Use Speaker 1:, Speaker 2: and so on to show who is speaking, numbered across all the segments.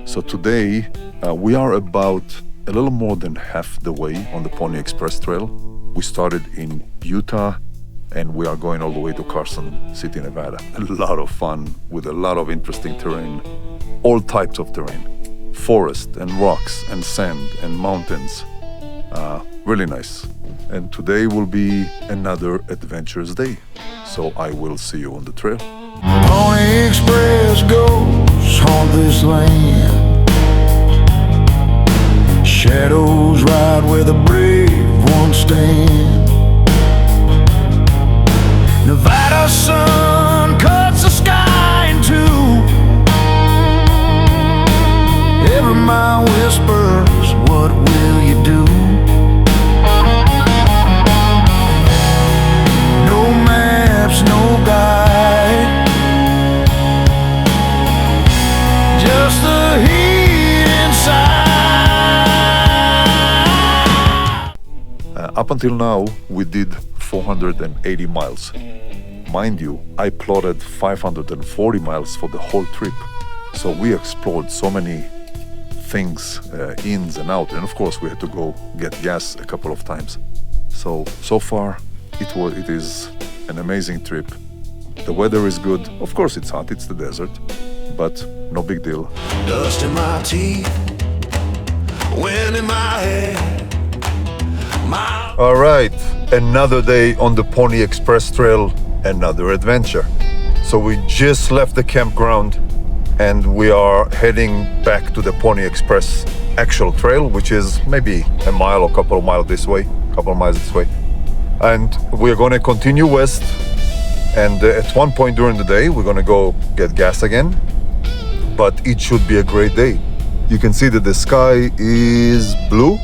Speaker 1: So today we are about a little more than half the way on the Pony Express Trail. We started in Utah and we are going all the way to Carson City, Nevada. A lot of fun with a lot of interesting terrain, all types of terrain, forest and rocks and sand and mountains. Really nice. And today will be another adventurous day. So I will see you on the trail.
Speaker 2: Pony Express goes on this land. Shadows ride where the brave once stand. Nevada sun cuts the sky in two. Every mile whispers, what will you do? No maps, no guide, just the heat inside.
Speaker 1: Up until now, we did 480 miles. Mind you, I plotted 540 miles for the whole trip. So we explored so many things, ins and out. And of course, we had to go get gas a couple of times. So far, it is an amazing trip. The weather is good. Of course, it's hot, it's the desert, but no big deal.
Speaker 2: Dust in my teeth, wind in my head.
Speaker 1: All right, another day on the Pony Express Trail, another adventure. So we just left the campground and we are heading back to the Pony Express actual trail, which is maybe a mile or a couple of miles this way. And we're going to continue west, and at one point during the day we're going to go get gas again, but it should be a great day. You can see that the sky is blue,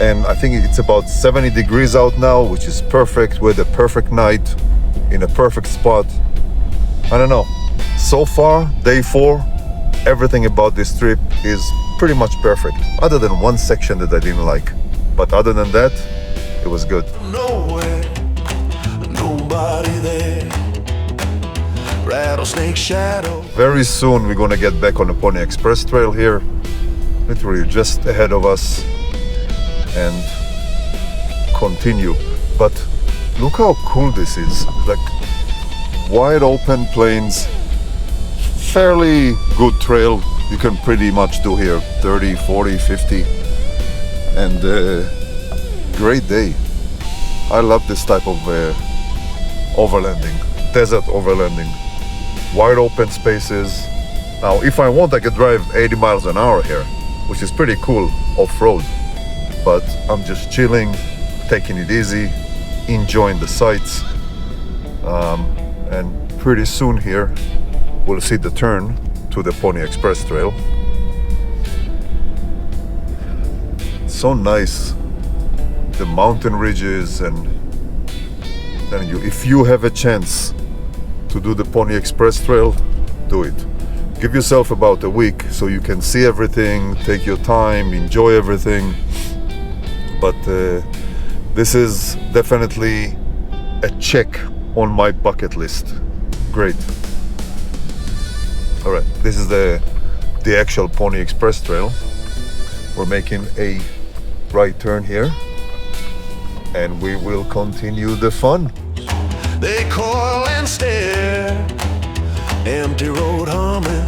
Speaker 1: and I think it's about 70 degrees out now, which is perfect, with a perfect night in a perfect spot. I don't know, so far, day 4, everything about this trip is pretty much perfect, other than one section that I didn't like. But other than that, it was good.
Speaker 2: Nowhere, nobody there. Rattlesnake shadow.
Speaker 1: Very soon we're gonna get back on the Pony Express Trail here, literally just ahead of us, and continue. But look how cool this is, like wide open plains, fairly good trail. You can pretty much do here 30, 40, 50, and great day. I love this type of overlanding, desert overlanding, wide open spaces. Now, if I want, I could drive 80 miles an hour here, which is pretty cool off-road. But I'm just chilling, taking it easy, enjoying the sights. And pretty soon here, we'll see the turn to the Pony Express Trail. So nice, the mountain ridges, and then if you have a chance to do the Pony Express Trail, do it. Give yourself about a week so you can see everything, take your time, enjoy everything. But this is definitely a check on my bucket list. Great. All right, this is the actual Pony Express Trail. We're making a right turn here, and we will continue the fun.
Speaker 2: They coil and stare, empty road humming.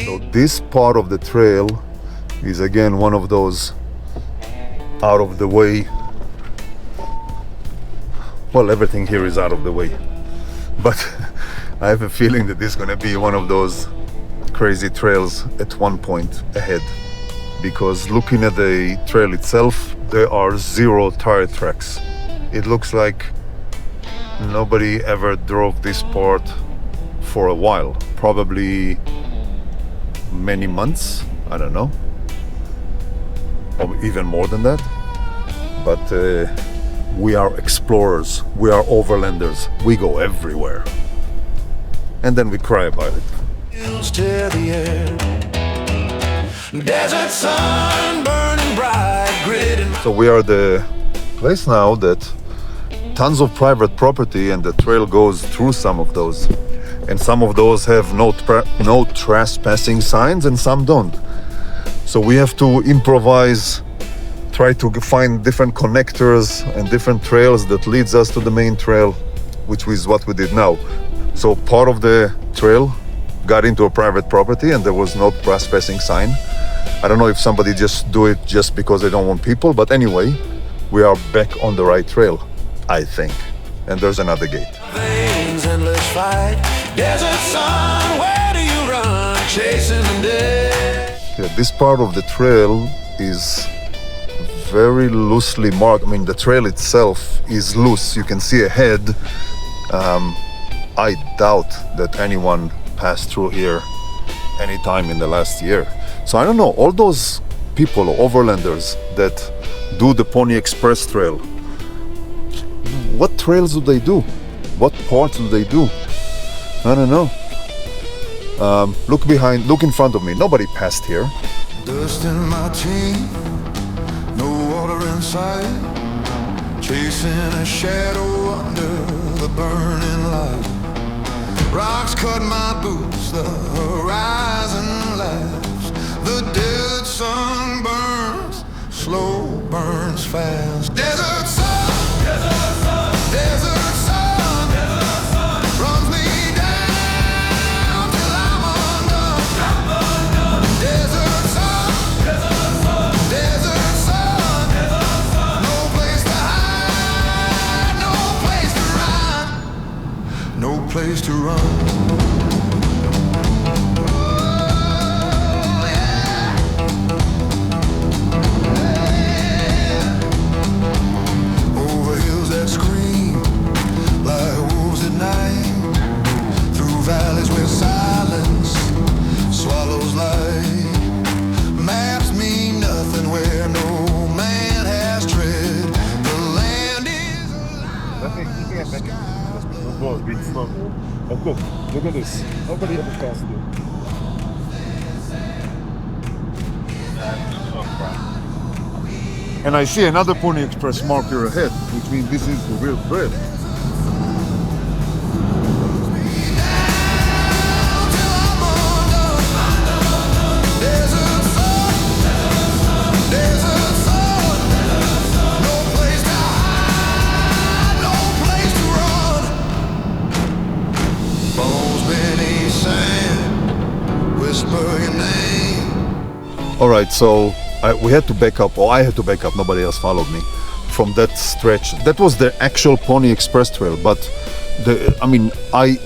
Speaker 1: So this part of the trail is again one of those out of the way. Well, everything here is out of the way, but I have a feeling that this is going to be one of those crazy trails at one point ahead, because looking at the trail itself, there are 0 tire tracks. It looks like nobody ever drove this part for a while, probably many months, I don't know, or even more than that. But we are explorers, we are overlanders, we go everywhere, and then we cry about it.
Speaker 2: Hills tear the air. Desert sun burning bright, gritting.
Speaker 1: So we are the place now that tons of private property, and the trail goes through some of those. and some of those have no trespassing signs and some don't. So we have to improvise, try to find different connectors and different trails that leads us to the main trail, which is what we did now. So part of the trail got into a private property and there was no trespassing sign. I don't know if somebody just do it just because they don't want people, but anyway, we are back on the right trail, I think. And there's another gate.
Speaker 2: Veins, endless fight. Desert sun, where do you run? Chasing the day.
Speaker 1: Yeah, this part of the trail is very loosely marked. I mean, the trail itself is loose. You can see ahead. I doubt that anyone passed through here any time in the last year. So I don't know, all those people, overlanders that do the Pony Express trail, what trails do they do? What parts do they do? I don't know. Look behind, look in front of me. Nobody passed here.
Speaker 2: Dust in my teeth, no water in sight. Chasing a shadow under the burning light. Rocks cut my boots, the horizon laughs. The dead sun burns, slow burns fast. Desert sun, desert sun, desert sun, desert sun runs me down till I'm undone. Desert sun, desert sun, desert sun, desert sun. No place to hide, no place to run, no place to run. Valleys where silence swallows light. Maps mean nothing where no man has tread. The land is alive.
Speaker 1: Look at this. Nobody ever passed it. And I see another Pony Express marker ahead, which means this is the real trail. All right, so we had to back up, or I had to back up, nobody else followed me, from that stretch. That was the actual Pony Express trail, but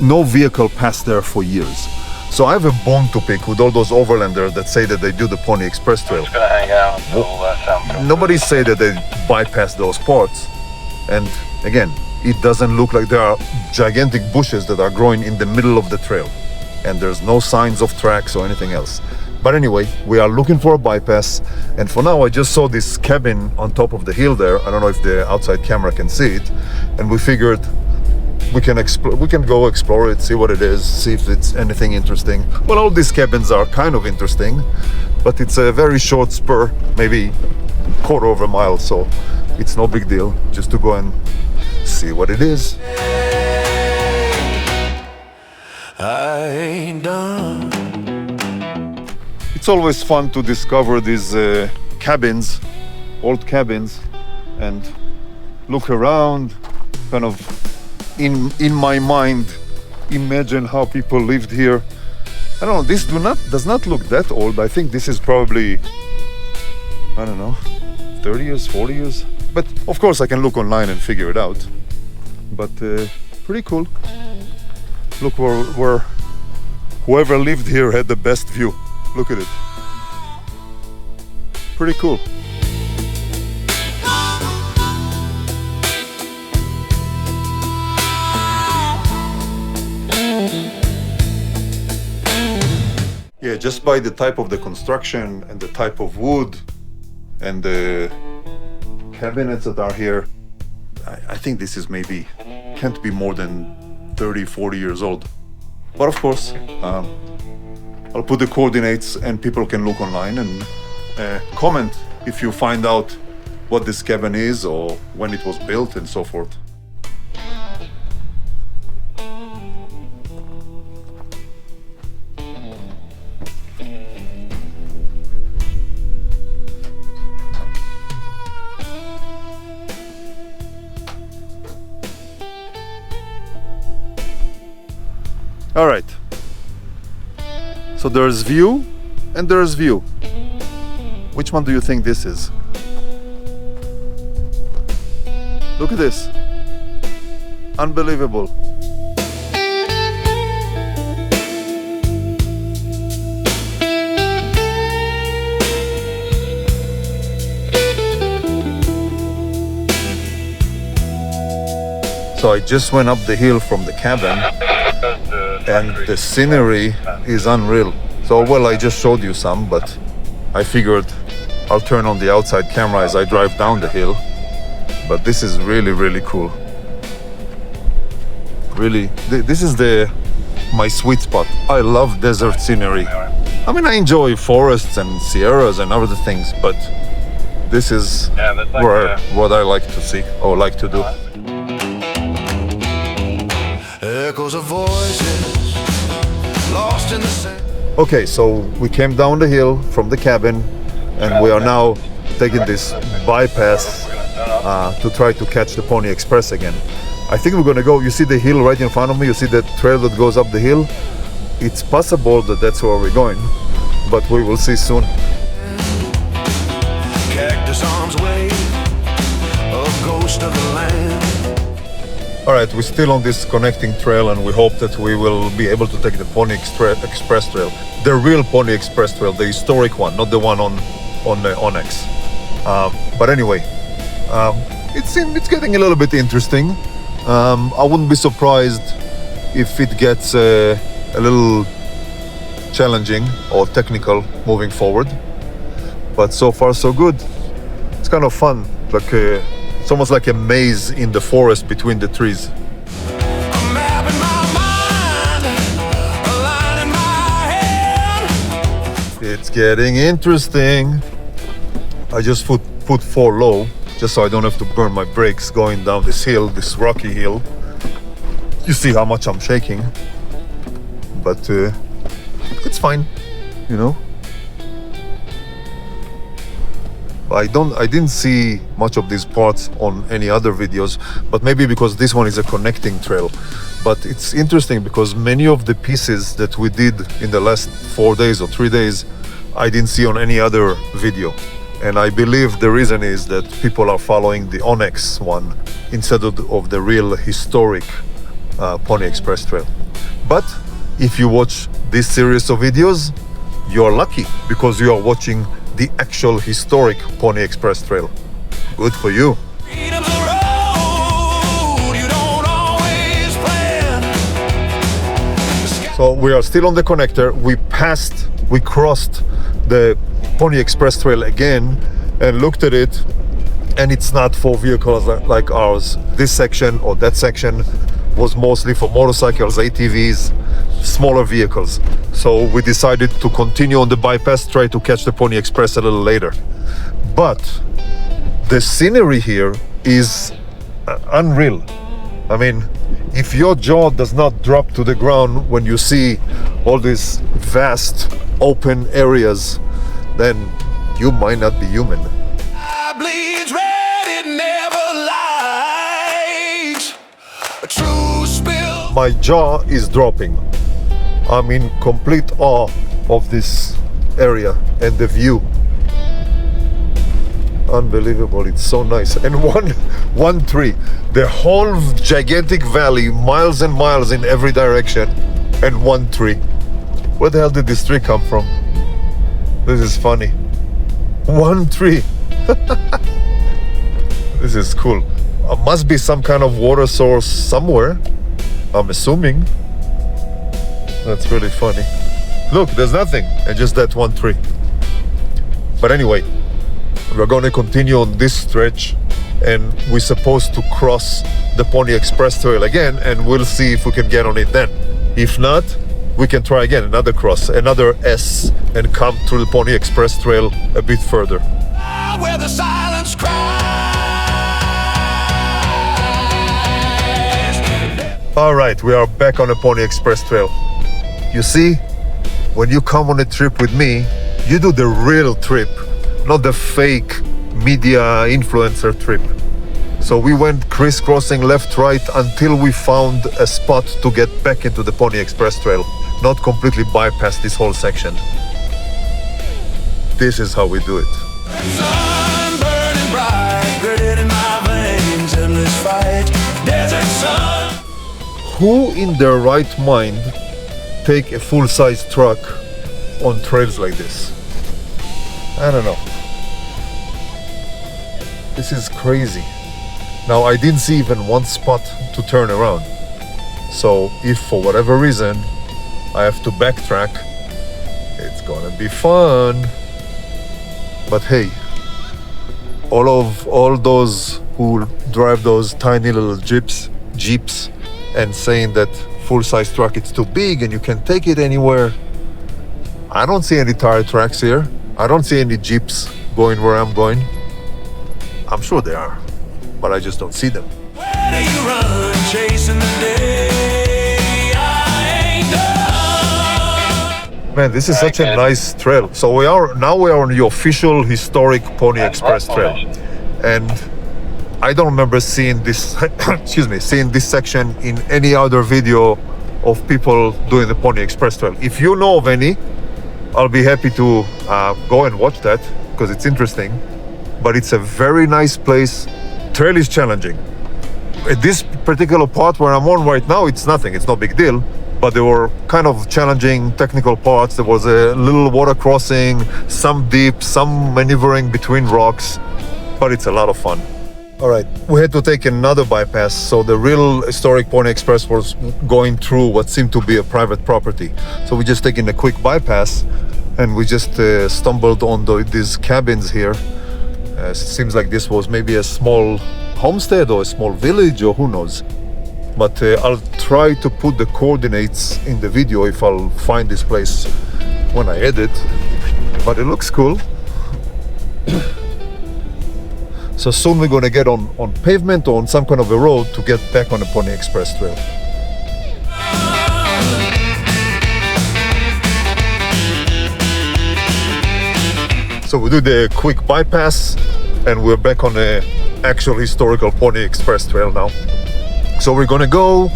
Speaker 1: no vehicle passed there for years. So I have a bone to pick with all those overlanders that say that they do the Pony Express trail.
Speaker 3: Just gonna hang out until
Speaker 1: Nobody say that they bypass those parts. And again, it doesn't look like there are gigantic bushes that are growing in the middle of the trail. And there's no signs of tracks or anything else. But anyway, we are looking for a bypass, and for now I just saw this cabin on top of the hill there. I don't know if the outside camera can see it, and we figured we can go explore it, see what it is, see if it's anything interesting. Well, all these cabins are kind of interesting, but it's a very short spur, maybe quarter of a mile, so it's no big deal just to go and see what it is.
Speaker 2: I ain't done.
Speaker 1: It's always fun to discover these cabins, old cabins, and look around, kind of in my mind imagine how people lived here. I don't know, this does not look that old. I think this is probably, I don't know, 30 years, 40 years. But of course I can look online and figure it out. But pretty cool. Look where whoever lived here had the best view. Look at it. Pretty cool. Yeah, just by the type of the construction and the type of wood and the cabinets that are here, I think this is maybe, can't be more than 30, 40 years old. But of course, I'll put the coordinates and people can look online and comment if you find out what this cabin is or when it was built and so forth. All right. So there's view and there's view. Which one do you think this is? Look at this. Unbelievable. So I just went up the hill from the cabin and the scenery is unreal. So well, I just showed you some, but I figured I'll turn on the outside camera as I drive down the hill. But this is really, really cool. Really, this is my sweet spot. I love desert scenery. I mean, I enjoy forests and sierras and other things, but this is what I like to see or like to do.
Speaker 2: Echoes of voices lost in the sand.
Speaker 1: Okay, so we came down the hill from the cabin and we are now taking this bypass to try to catch the Pony Express again. I think we're gonna go, you see the hill right in front of me, you see that trail that goes up the hill? It's possible that that's where we're going, but we will see soon.
Speaker 2: Cactus arms wave, a ghost of the land.
Speaker 1: All right, we're still on this connecting trail and we hope that we will be able to take the Pony Express Trail. The real Pony Express Trail, the historic one, not the one on the Onyx. But anyway, it's getting a little bit interesting. I wouldn't be surprised if it gets a little challenging or technical moving forward. But so far so good. It's kind of fun, like it's almost like a maze in the forest between the trees.
Speaker 2: A map in my mind, a line in my hand.
Speaker 1: It's getting interesting. I just put 4 low, just so I don't have to burn my brakes going down this hill, this rocky hill. You see how much I'm shaking, but it's fine, you know. I didn't see much of these parts on any other videos, but maybe because this one is a connecting trail. But it's interesting because many of the pieces that we did in the last 4 days or 3 days, I didn't see on any other video. And I believe the reason is that people are following the Onyx one instead of the real historic Pony Express Trail. But if you watch this series of videos, you're lucky because you are watching the actual historic Pony Express Trail. Good for you.
Speaker 2: Freedom's a road you don't always plan.
Speaker 1: So we are still on the connector. We crossed the Pony Express Trail again and looked at it, and it's not for vehicles like ours. This section or that section was mostly for motorcycles, ATVs, smaller vehicles. So we decided to continue on the bypass, try to catch the Pony Express a little later. But the scenery here is unreal. I mean, if your jaw does not drop to the ground when you see all these vast open areas, then you might not be human.
Speaker 2: I bleeds red, it never lies. A true spill.
Speaker 1: My jaw is dropping. I'm in complete awe of this area and the view. Unbelievable, it's so nice. And one tree, the whole gigantic valley, miles and miles in every direction, and one tree. Where the hell did this tree come from? This is funny. One tree. This is cool. Must be some kind of water source somewhere, I'm assuming. That's really funny. Look, there's nothing, and just that one tree. But anyway, we're going to continue on this stretch, and we're supposed to cross the Pony Express Trail again, and we'll see if we can get on it then. If not, we can try again, another cross, another S, and come through the Pony Express Trail a bit further.
Speaker 2: Where the silence cries.
Speaker 1: All right, we are back on the Pony Express Trail. You see, when you come on a trip with me, you do the real trip, not the fake media influencer trip. So we went crisscrossing left, right until we found a spot to get back into the Pony Express Trail, not completely bypass this whole section. This is how we do it.
Speaker 2: Sun burning bright, gritted in my veins, endless fight, desert sun.
Speaker 1: Who in their right mind take a full-size truck on trails like this? I don't know. This is crazy. Now, I didn't see even one spot to turn around. So if for whatever reason I have to backtrack, it's gonna be fun. But hey, all those who drive those tiny little jeeps and saying that full-size truck it's too big and you can take it anywhere, I don't see any tire tracks here. I don't see any jeeps going where I'm going. I'm sure they are, but I just don't see them.
Speaker 2: Where do you run, chasing the day? I ain't done.
Speaker 1: Man, this is such a nice trail. So we are on the official historic Pony Express Trail, and I don't remember seeing this seeing this section in any other video of people doing the Pony Express Trail. If you know of any, I'll be happy to go and watch that because it's interesting. But it's a very nice place. Trail is challenging. At this particular part where I'm on right now, it's nothing, it's no big deal. But there were kind of challenging technical parts. There was a little water crossing, some deep, some maneuvering between rocks, but it's a lot of fun. All right, we had to take another bypass. So the real historic Pony Express was going through what seemed to be a private property. So we just taken a quick bypass and we just stumbled on these cabins here. It seems like this was maybe a small homestead or a small village or who knows. But I'll try to put the coordinates in the video if I'll find this place when I edit. But it looks cool. So soon we're gonna get on pavement or on some kind of a road to get back on the Pony Express Trail. So we do the quick bypass and we're back on the actual historical Pony Express Trail now. So we're gonna go,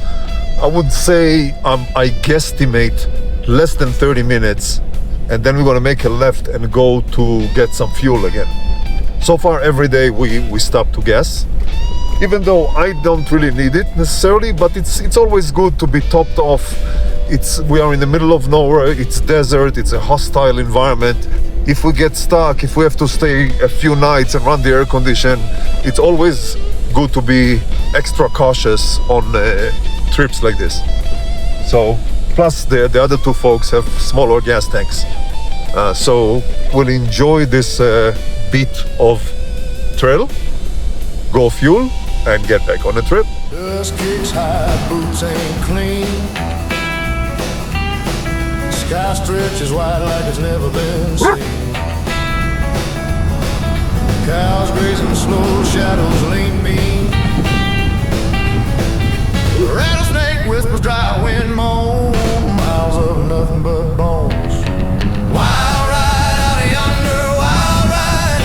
Speaker 1: I would say, I guesstimate less than 30 minutes, and then we're gonna make a left and go to get some fuel again. So far every day we stop to gas, even though I don't really need it necessarily, but it's always good to be topped off. We are in the middle of nowhere, it's desert, it's a hostile environment. If we get stuck, if we have to stay a few nights and run the air condition, it's always good to be extra cautious on trips like this. So, plus the other two folks have smaller gas tanks. So we'll enjoy this bit of trail, go fuel, and get back on the trip.
Speaker 2: Dust kicks high, boots ain't clean. Sky stretches wide like it's never been seen. Cows grazing slow, shadows lean mean. Rattlesnake whispers, dry wind moan. Miles of nothing but bones. Wild ride out of yonder, wild ride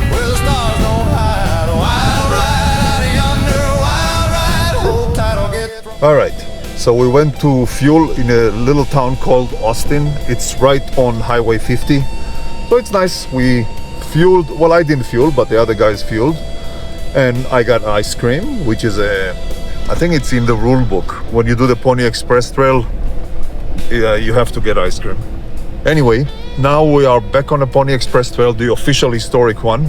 Speaker 2: where the stars don't hide. Wild ride out of yonder, wild ride. Hold tight, I'll get.
Speaker 1: All right. So we went to fuel in a little town called Austin. It's right on Highway 50. So it's nice. We fueled, well, I didn't fuel, but the other guys fueled. And I got ice cream, which is I think it's in the rule book. When you do the Pony Express Trail, you have to get ice cream. Anyway, now we are back on the Pony Express Trail, the official historic one.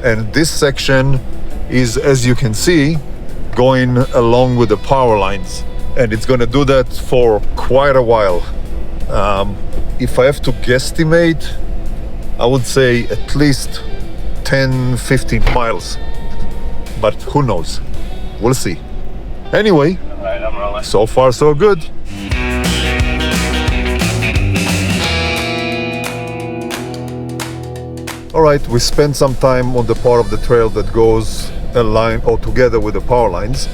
Speaker 1: And this section is, as you can see, going along with the power lines. And it's gonna do that for quite a while. If I have to guesstimate, I would say at least 10-15 miles, but who knows, we'll see. Anyway,
Speaker 3: Alright, I'm rolling.
Speaker 1: so far so good. All right, we spent some time on the part of the trail that goes aligned or together with the power lines.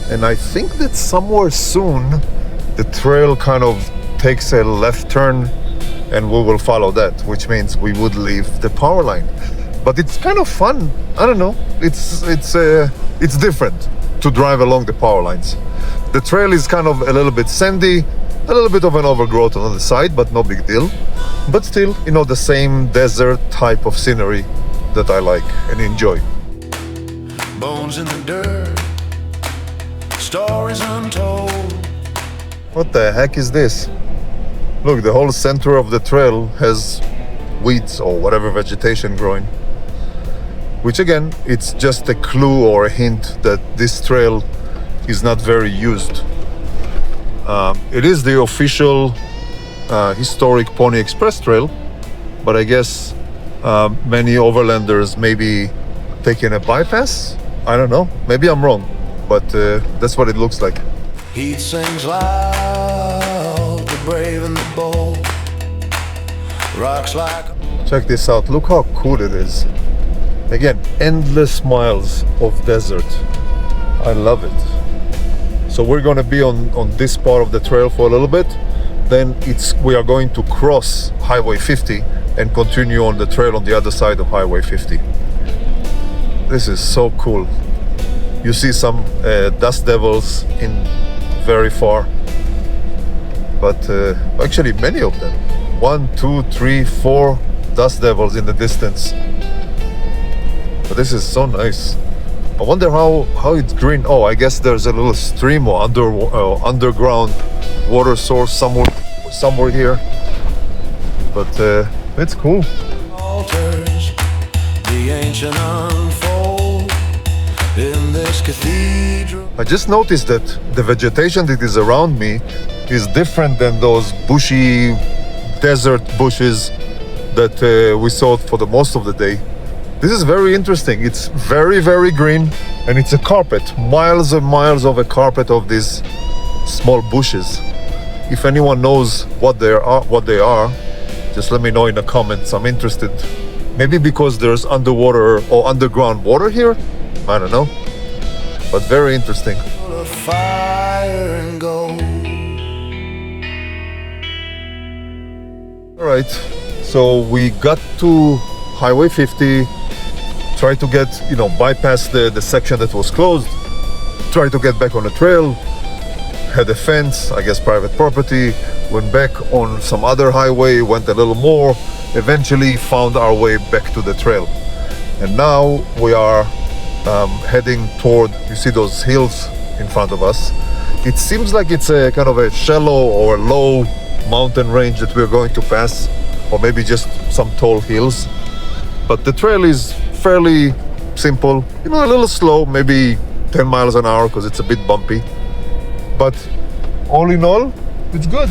Speaker 1: And I think that somewhere soon the trail kind of takes a left turn and we will follow that, which means we would leave the power line. but it's kind of fun. I don't know. It's different to drive along the power lines. The trail is kind of a little bit sandy, a little bit of an overgrowth on the side, but no big deal. But still, you know, the same desert type of scenery that I like and enjoy.
Speaker 2: Bones in the dirt, stories untold.
Speaker 1: What the heck is this? Look, the whole center of the trail has weeds or whatever vegetation growing. Which again, it's just a clue or a hint that this trail is not very used. It is the official historic Pony Express trail, but I guess many overlanders may be taking a bypass. I don't know, maybe I'm wrong, but that's what it looks like.
Speaker 2: He sings loud, the brave and the bold. Rocks like.
Speaker 1: Check this out, look how cool it is. Again, endless miles of desert. I love it. So we're gonna be on this part of the trail for a little bit. Then we are going to cross Highway 50 and continue on the trail on the other side of Highway 50. This is so cool. You see some dust devils in very far, but actually many of them. 1, 2, 3, 4 dust devils in the distance. But this is so nice. I wonder how it's green. Oh, I guess there's a little stream or underground water source somewhere here. But it's cool.
Speaker 2: Altars, the ancient unfold in this cathedral.
Speaker 1: I just noticed that the vegetation that is around me is different than those bushy desert bushes that we saw for the most of the day. This is very interesting. It's very, very green, and it's a carpet, miles and miles of a carpet of these small bushes. If anyone knows what they are, just let me know in the comments. I'm interested. Maybe because there's underwater or underground water here? I don't know. But very interesting.
Speaker 2: Full of fire and gold.
Speaker 1: All right, so we got to Highway 50. Try to get, bypass the section that was closed. Try to get back on the trail. Had a fence, I guess private property. Went back on some other highway, went a little more. Eventually found our way back to the trail. And now we are heading toward, you see those hills in front of us. It seems like it's a kind of a shallow or low mountain range that we're going to pass, or maybe just some tall hills. But the trail is fairly simple, a little slow, maybe 10 miles an hour because it's a bit bumpy. But all in all, it's good.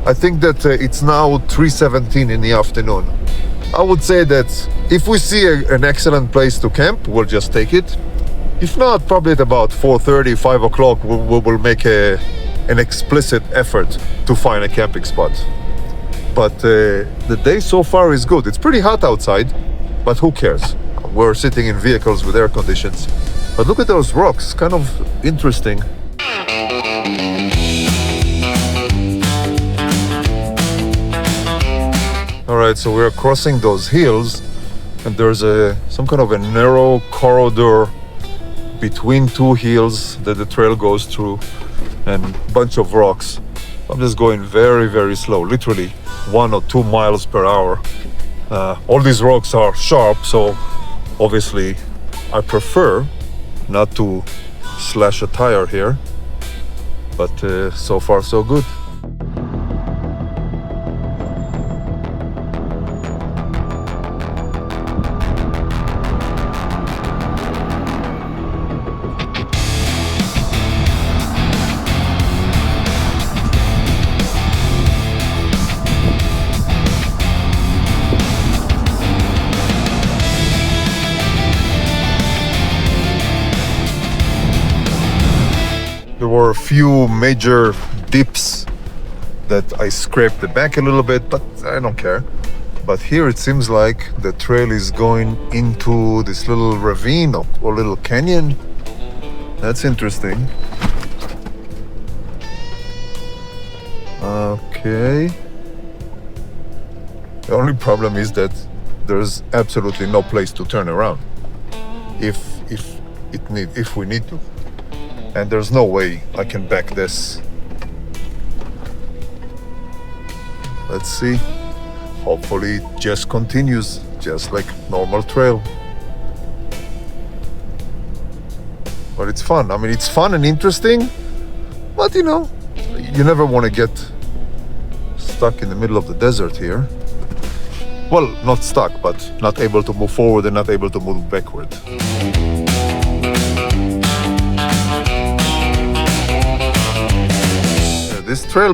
Speaker 1: I think that it's now 3:17 in the afternoon. I would say that if we see an excellent place to camp, we'll just take it. If not, probably at about 4:30, 5 o'clock, we will make an explicit effort to find a camping spot. But the day so far is good. It's pretty hot outside, but who cares? We're sitting in vehicles with air conditions. But look at those rocks, kind of interesting. All right, so we're crossing those hills, and there's some kind of a narrow corridor between two hills that the trail goes through, and a bunch of rocks. I'm just going very, very slow, literally 1 or 2 miles per hour. All these rocks are sharp, so obviously I prefer not to slash a tire here, but so far so good. There were a few major dips that I scraped the back a little bit, but I don't care. But here it seems like the trail is going into this little ravine or little canyon. That's interesting. Okay. The only problem is that there's absolutely no place to turn around if we need to, and there's no way I can back this. Let's see. Hopefully it just continues just like normal trail. But it's fun. I mean, it's fun and interesting, but you know, you never want to get stuck in the middle of the desert here. Well, not stuck, but not able to move forward and not able to move backward. This trail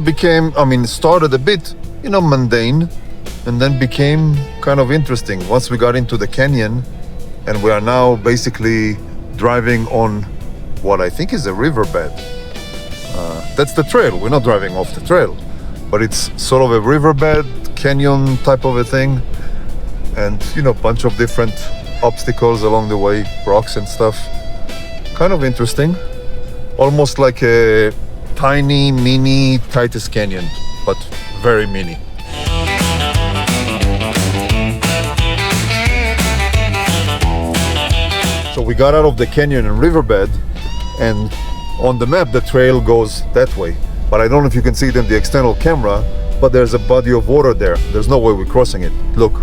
Speaker 1: started a bit, mundane, and then became kind of interesting once we got into the canyon, and we are now basically driving on what I think is a riverbed. That's the trail. We're not driving off the trail, but it's sort of a riverbed, canyon type of a thing, and a bunch of different obstacles along the way, rocks and stuff. Kind of interesting. Almost like a tiny, mini Titus Canyon, but very mini. So we got out of the canyon and riverbed, and on the map the trail goes that way. But I don't know if you can see it in the external camera, but there's a body of water there. There's no way we're crossing it. Look.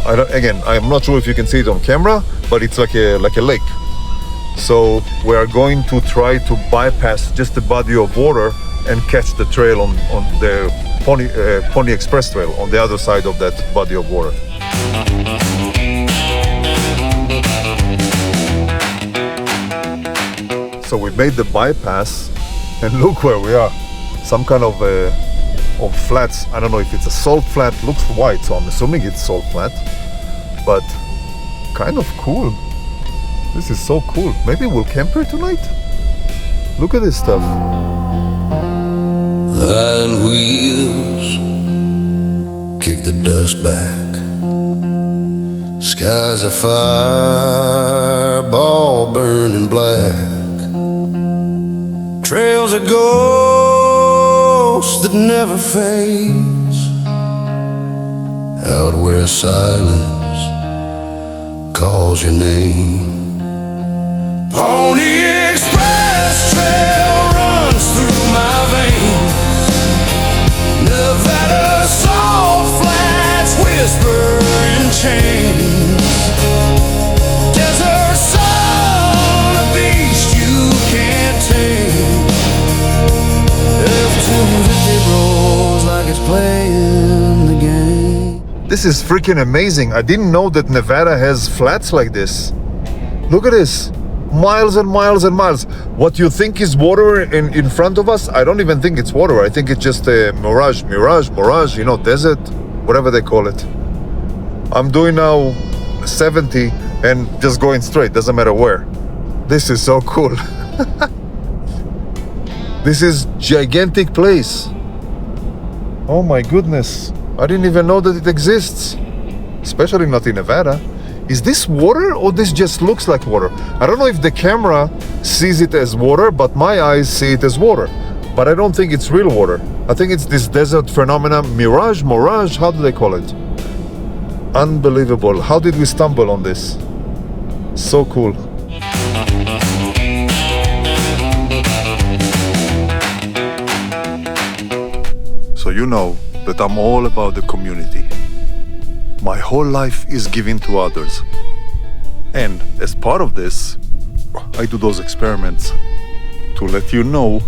Speaker 1: I'm not sure if you can see it on camera, but it's like a lake. So we are going to try to bypass just the body of water and catch the trail on the Pony Express Trail on the other side of that body of water. So we made the bypass, and look where we are. Some kind of flats. I don't know if it's a salt flat. Looks white, so I'm assuming it's salt flat. But kind of cool. This is so cool. Maybe we'll camp here tonight? Look at this stuff.
Speaker 2: And wheels kick the dust back. Skies a fireball burning black. Trails of ghosts that never fades. Out where silence calls your name. Pony Express Trail runs through my veins. Nevada salt flats whisper in chains. Desert sun, a beast you can't tame. F-250 rolls like it's playing the game.
Speaker 1: This is freaking amazing. I didn't know that Nevada has flats like this. Look at this. Miles and miles and miles. What you think is water in front of us, I don't even think it's water. I think it's just a mirage, desert, whatever they call it. I'm doing now 70 and just going straight, doesn't matter where. This is so cool. This is gigantic place. Oh my goodness. I didn't even know that it exists. Especially not in Nevada. Is this water or this just looks like water? I don't know if the camera sees it as water, but my eyes see it as water. But I don't think it's real water. I think it's this desert phenomenon, mirage, how do they call it? Unbelievable. How did we stumble on this? So cool. So you know that I'm all about the community. My whole life is giving to others. And as part of this, I do those experiments to let you know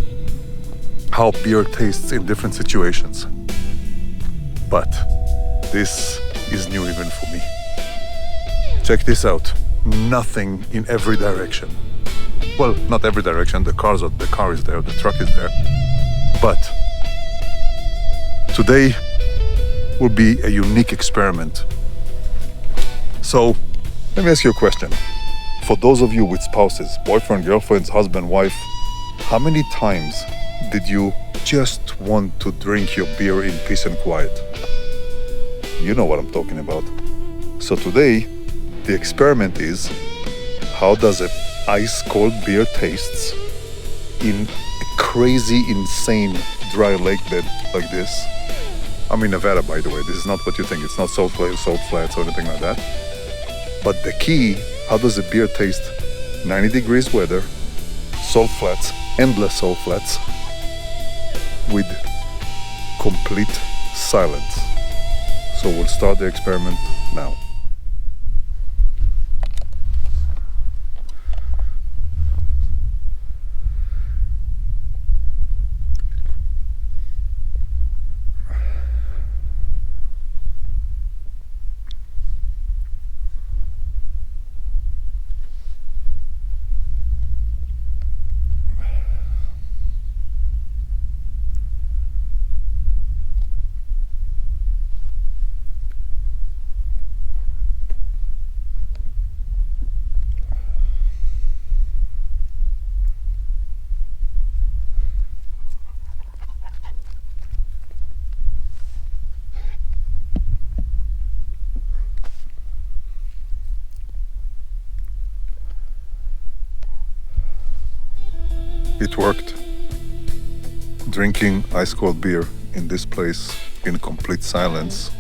Speaker 1: how beer tastes in different situations. But this is new even for me. Check this out. Nothing in every direction. Well, not every direction. The car is there, the truck is there. But today will be a unique experiment. So, let me ask you a question. For those of you with spouses, boyfriend, girlfriends, husband, wife, how many times did you just want to drink your beer in peace and quiet? You know what I'm talking about. So today, the experiment is, how does an ice-cold beer tastes in a crazy, insane dry lake bed like this? I'm in Nevada, by the way. This is not what you think. It's not salt flats or anything like that. But the key, how does a beer taste? 90 degrees weather, salt flats, endless salt flats, with complete silence. So we'll start the experiment now. It worked. Drinking ice cold beer in this place in complete silence.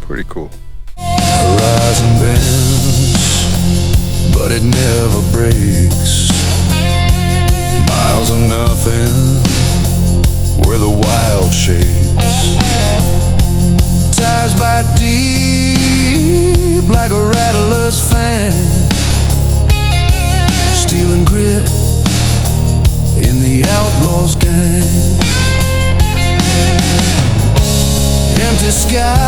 Speaker 1: Pretty cool.
Speaker 2: Horizon bends, but it never breaks. Miles of nothing, where the wild shakes. Ties bite deep like a rattler's fan. Steel and grit in the outlaws gang. Empty sky